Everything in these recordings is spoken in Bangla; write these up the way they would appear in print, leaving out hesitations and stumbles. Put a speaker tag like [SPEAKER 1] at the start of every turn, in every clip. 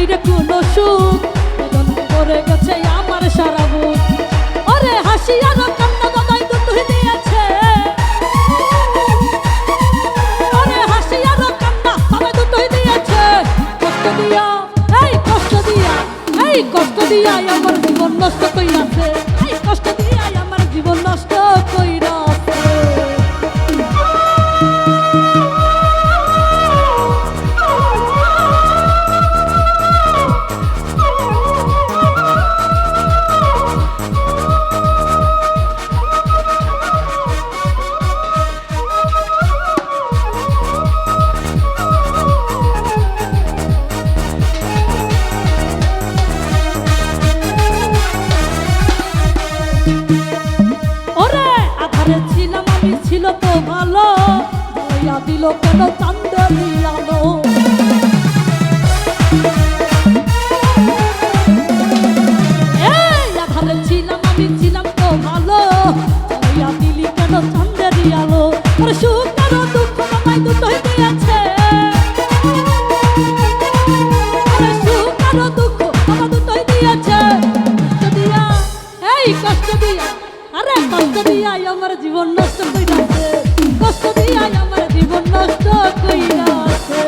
[SPEAKER 1] নাই রে কোনো সুখ, বেদন করে গেছে আমার সারা বুক। ওরে হাসি আর কান্না দাদাই দুটোই দিয়েছে, ওরে হাসি আর কান্না দাদাই দুটোই দিয়েছে। কষ্ট দিয়া এই কষ্ট দিয়া, এই কষ্ট দিয়া আমার জীবন নষ্ট কইরাছে, এই কষ্ট দিয়া আমার জীবন নষ্ট কইরাছে। ছিল তো ভালো, দয়া দিল কেন চাঁদেরই আলো। এই আধারে ছিলাম আমি, ছিলাম তো ভালো, দয়া দিলি কেন চাঁদেরই আলো। ওরে সুখ আর দুঃখ বাবাই দুটোই দিয়েছে, ওরে সুখ আর দুঃখ বাবা দুটোই দিয়েছে। কষ্ট দিয়া এই কষ্ট দিয়া, আরে কষ্ট দিয়াই আমার জীবন নষ্ট কইরাছে, কষ্ট দিয়াই আমার জীবন নষ্ট কইরাছে।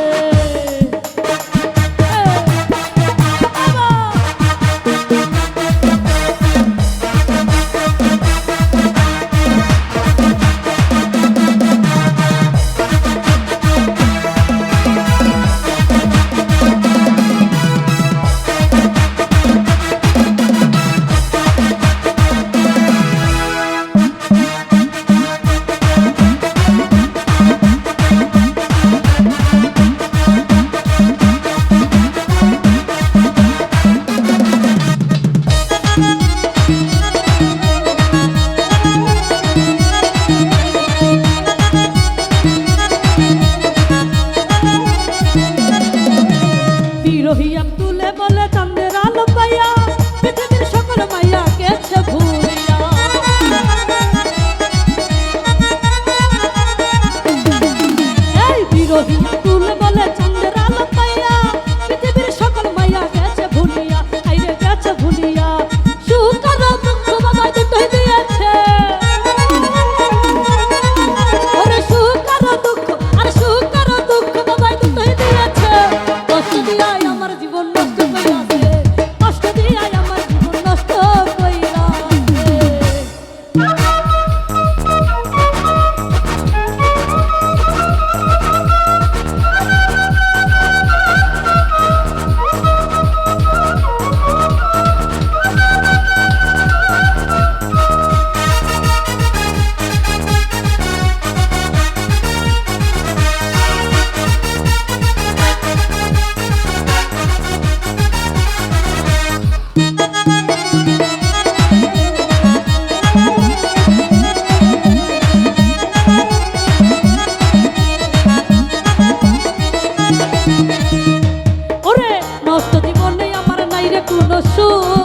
[SPEAKER 1] বিরহিয়াম তুলে বলে চাঁদের আলো পাইয়া, পৃথিবীর সকল মাইয়া গেছে ভুলিয়া। এই বিরহিয়াম তুলে বলে চাঁদের আলো পাইয়া, পৃথিবীর সকল মাইয়া গেছে ভুলিয়া, আইরে গেছে ভুলিয়া। সুখ আর দুঃখ বাবা দুটোই দিয়েছে, ওরে সুখ আর দুঃখ, আর সুখ আর দুঃখ বাবা দুটোই দিয়েছে। কষ্ট দিয়াই আমার জীবন নষ্ট কইরাছে, কষ্ট দিয়াই আমার জীবন নষ্ট কইরাছে। ওরে নষ্ট জীবনে আমার নাই রে কোনো সুখ,